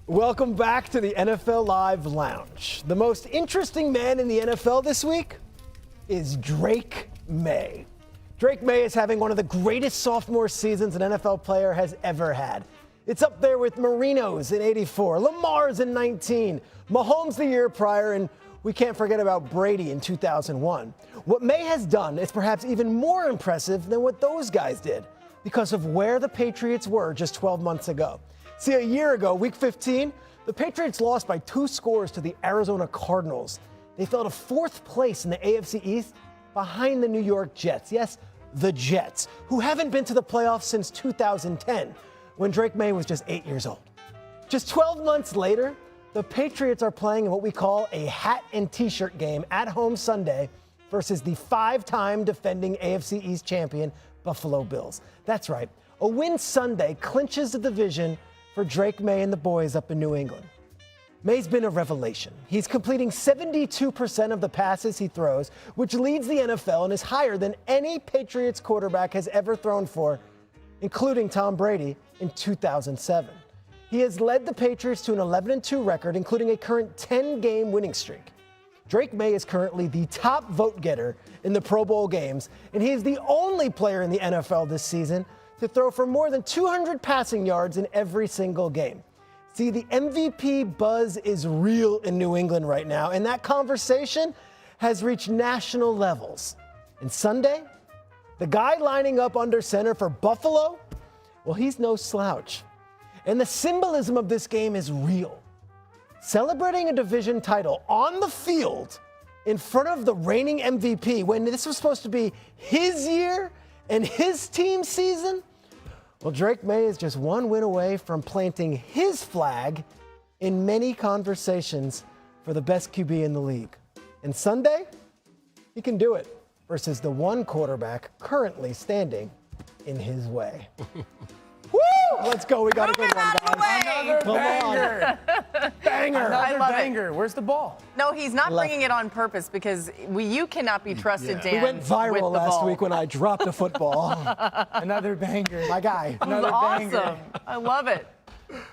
Welcome back to the NFL Live Lounge. The most interesting man in the NFL this week is Drake Maye. Drake Maye is having one of the greatest sophomore seasons an NFL player has ever had. It's up there with Marino's in '84, Lamar's in '19, Mahomes the year prior, and we can't forget about Brady in 2001. What Maye has done is perhaps even more impressive than what those guys did because of where the Patriots were just 12 months ago. See, a year ago, week 15, the Patriots lost by 2 scores to the Arizona Cardinals. They fell to 4th place in the AFC East behind the New York Jets. Yes, the Jets, who haven't been to the playoffs since 2010, when Drake Maye was just 8 years old. Just 12 months later, the Patriots are playing in what we call a hat and t-shirt game at home Sunday versus the 5-time defending AFC East champion Buffalo Bills. That's right. A win Sunday clinches the division for Drake Maye and the boys up in New England. Maye's been a revelation. He's completing 72% of the passes he throws, which leads the NFL and is higher than any Patriots quarterback has ever thrown for, including Tom Brady in 2007. He has led the Patriots to an 11-2 record, including a current 10-game winning streak. Drake Maye is currently the top vote getter in the Pro Bowl games, and he is the only player in the NFL this season to throw for more than 200 passing yards in every single game. See, the MVP buzz is real in New England right now, and that conversation has reached national levels. And Sunday, the guy lining up under center for Buffalo, well, he's no slouch. And the symbolism of this game is real. Celebrating a division title on the field in front of the reigning MVP when this was supposed to be his year and his team's season? Well, Drake Maye is just one win away from planting his flag in many conversations for the best QB in the league. And Sunday, he can do it versus the one quarterback currently standing in his way. Woo! Let's go. We got a good one, guys. Another banger. Banger. Another banger. Where's the ball? No, he's not bringing it on purpose because you cannot be trusted, Dan. We went viral with the last ball. week when I dropped a football. Another banger. My guy. Another Awesome. banger. I love it.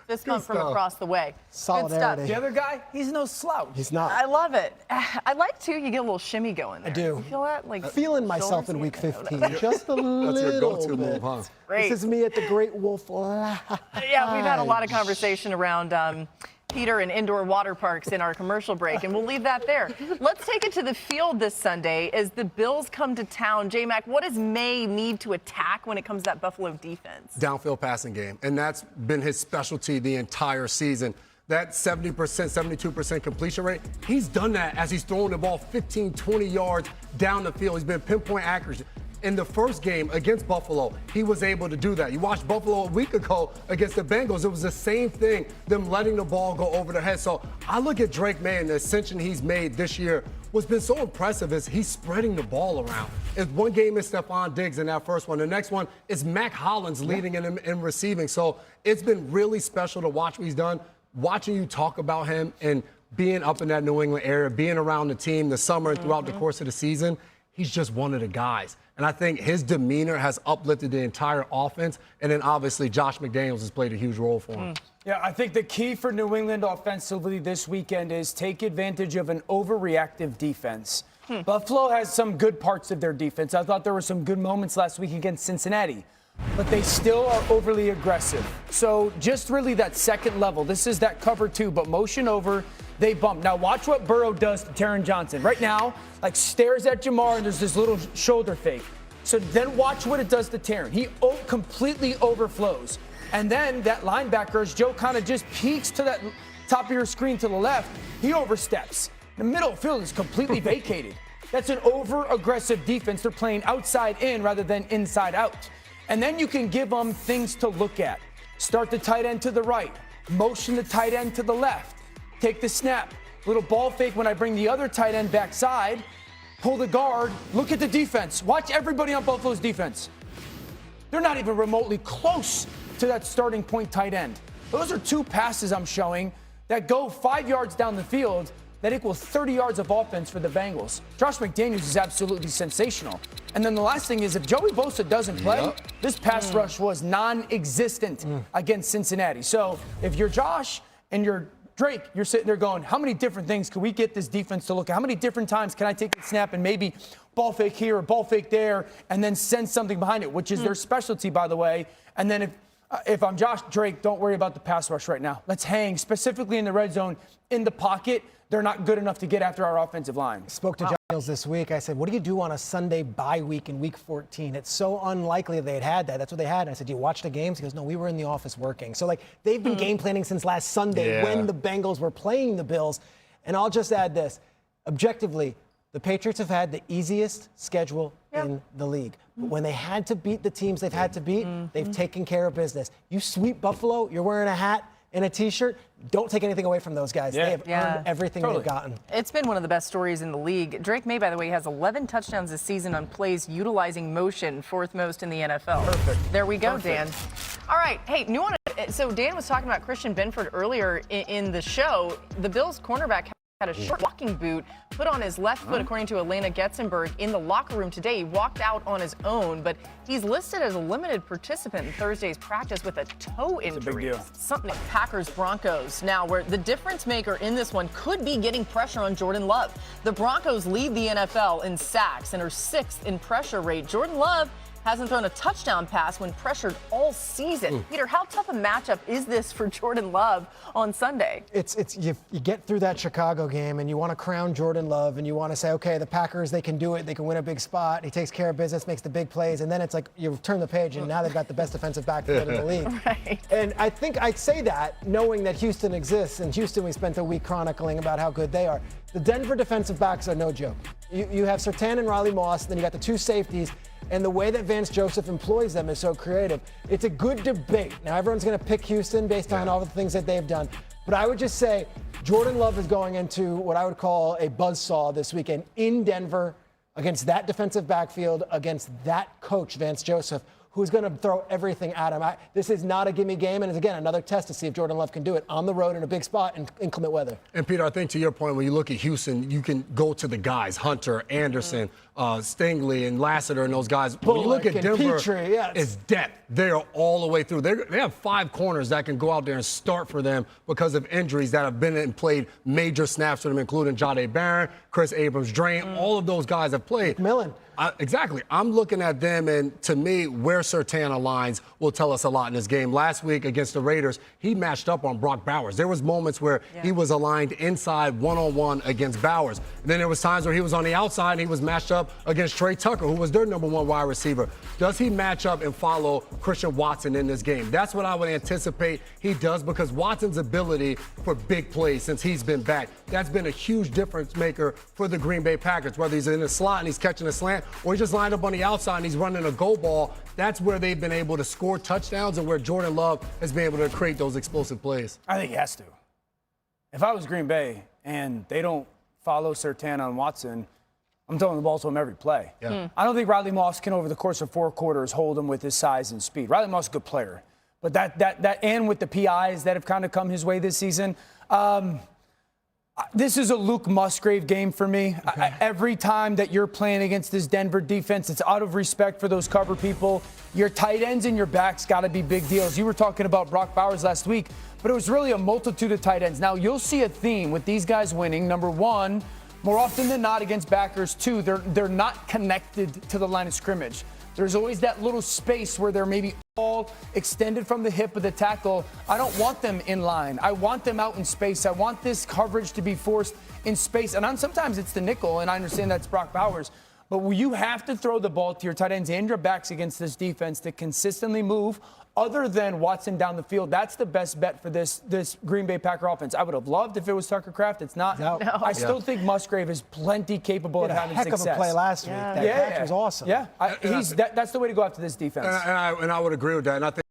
This comes from across the way. Solidarity. The other guy, he's no slouch. He's not. I love it. I like, too, you get a little shimmy going there. I do. You feel that? Like Feeling myself in week 15. Just a little That's your go-to bit. move, huh? Great. This is me at the Great Wolf Lodge. Yeah, we've had a lot of conversation around Peter and indoor water parks in our commercial break, and we'll leave that there. Let's take it to the field this Sunday as the Bills come to town. J-Mac, what does Maye need to attack when it comes to that Buffalo defense? Downfield passing game, and that's been his specialty the entire season. That 70%, 72% completion rate, he's done that as he's throwing the ball 15, 20 yards down the field. He's been pinpoint accuracy. In the first game against Buffalo, he was able to do that. You watched Buffalo a week ago against the Bengals. It was the same thing, them letting the ball go over their head. So I look at Drake Maye and the ascension he's made this year. What's been so impressive is he's spreading the ball around. It's one game is Stephon Diggs in that first one. The next one is Mac Hollins leading in receiving. So it's been really special to watch what he's done. Watching you talk about him and being up in that New England area, being around the team the summer and throughout the course of the season, he's just one of the guys. And I think his demeanor has uplifted the entire offense. And then obviously Josh McDaniels has played a huge role for him. Yeah, I think the key for New England offensively this weekend is take advantage of an overreactive defense. Buffalo has some good parts of their defense. I thought there were some good moments last week against Cincinnati, but they still are overly aggressive. So just really that second level. This is that cover 2, but motion over, they bump. Now watch what Burrow does to Taron Johnson. Right now, like stares at Jamar and there's this little shoulder fake. So then watch what it does to Taron. He completely overflows. And then that linebacker, as Joe kind of just peeks to that top of your screen to the left, he oversteps. The middle field is completely vacated. That's an over-aggressive defense. They're playing outside in rather than inside out. And then you can give them things to look at. Start the tight end to the right. Motion the tight end to the left. Take the snap. Little ball fake when I bring the other tight end backside. Pull the guard. Look at the defense. Watch everybody on Buffalo's defense. They're not even remotely close to that starting point tight end. Those are 2 passes I'm showing that go 5 yards down the field that equal 30 yards of offense for the Bengals. Josh McDaniels is absolutely sensational. And then the last thing is if Joey Bosa doesn't play, this pass rush was non-existent against Cincinnati. So if you're Josh and you're Drake, you're sitting there going, how many different things can we get this defense to look at? How many different times can I take the snap and maybe ball fake here or ball fake there and then send something behind it, which is their specialty, by the way. And then if I'm Josh Drake, don't worry about the pass rush right now. Let's hang specifically in the red zone, in the pocket. They're not good enough to get after our offensive line. Spoke to John Niels this week. I said, what do you do on a Sunday bye week in week 14? It's so unlikely they had that. That's what they had. And I said, do you watch the games? He goes, no, we were in the office working. So, like, they've been game planning since last Sunday when the Bengals were playing the Bills. And I'll just add this. Objectively, the Patriots have had the easiest schedule in the league. But when they had to beat the teams they've had to beat, they've taken care of business. You sweep Buffalo, you're wearing a hat and a T-shirt, don't take anything away from those guys. They have earned everything they've gotten. It's been one of the best stories in the league. Drake Maye, by the way, has 11 touchdowns this season on plays utilizing motion, fourth most in the NFL. Perfect. There we go, Dan. All right. Hey, new one. So Dan was talking about Christian Benford earlier in the show. The Bills cornerback had a short walking boot put on his left foot, according to Elena Getzenberg, in the locker room today. He walked out on his own, but he's listed as a limited participant in Thursday's practice with a toe injury. It's a big deal. Something Packers-Broncos now, where the difference maker in this one could be getting pressure on Jordan Love. The Broncos lead the NFL in sacks and are 6th in pressure rate. Jordan Love hasn't thrown a touchdown pass when pressured all season. Peter, how tough a matchup is this for Jordan Love on Sunday? You get through that Chicago game and you want to crown Jordan Love and you want to say, okay, the Packers, they can do it. They can win a big spot. He takes care of business, makes the big plays. And then it's like you turn the page and now they've got the best defensive backfield in the league. Right. And I think I'd say that knowing that Houston exists. And Houston, we spent a week chronicling about how good they are. The Denver defensive backs are no joke. You have Surtain and Riley Moss, then you got the two safeties. And the way that Vance Joseph employs them is so creative. It's a good debate. Now, everyone's going to pick Houston based on all the things that they've done. But I would just say Jordan Love is going into what I would call a buzzsaw this weekend in Denver against that defensive backfield, against that coach, Vance Joseph, who's going to throw everything at him. This is not a gimme game, and it's, again, another test to see if Jordan Love can do it on the road in a big spot in inclement weather. And, Peter, I think to your point, when you look at Houston, you can go to the guys, Hunter, Anderson, Stingley, and Lassiter, and those guys. When you look at Denver, Petrie, it's depth. They are all the way through. They have 5 corners that can go out there and start for them because of injuries that have been and played major snaps for them, including Jahdae Barron, Chris Abrams-Drain. All of those guys have played. McMillan. Exactly. I'm looking at them, and to me, where Surtain aligns will tell us a lot in this game. Last week against the Raiders, he matched up on Brock Bowers. There was moments where he was aligned inside one-on-one against Bowers. And then there was times where he was on the outside and he was matched up against Trey Tucker, who was their number 1 wide receiver. Does he match up and follow Christian Watson in this game? That's what I would anticipate he does, because Watson's ability for big plays since he's been back, that's been a huge difference maker for the Green Bay Packers, whether he's in the slot and he's catching a slant or he's just lined up on the outside and he's running a go ball. That's where they've been able to score touchdowns and where Jordan Love has been able to create those explosive plays. I think he has to. If I was Green Bay and they don't follow Surtain on Watson, I'm throwing the ball to him every play. I don't think Riley Moss can, over the course of 4 quarters, hold him with his size and speed. Riley Moss is a good player. But that and with the PIs that have kind of come his way this season, this is a Luke Musgrave game for me. Okay. Every time that you're playing against this Denver defense, it's out of respect for those cover people. Your tight ends and your backs got to be big deals. You were talking about Brock Bowers last week, but it was really a multitude of tight ends. Now, you'll see a theme with these guys winning. Number 1, more often than not against backers. 2, they're not connected to the line of scrimmage. There's always that little space where they're maybe all extended from the hip of the tackle. I don't want them in line. I want them out in space. I want this coverage to be forced in space. And sometimes it's the nickel, and I understand that's Brock Bowers. But you have to throw the ball to your tight ends and your backs against this defense to consistently move, other than Watson down the field. That's the best bet for this Green Bay Packer offense. I would have loved if it was Tucker Kraft. It's not. No. I still think Musgrave is plenty capable of having success. Heck of a play last week. That catch was awesome. Yeah, that's the way to go after this defense. And I would agree with that. And I think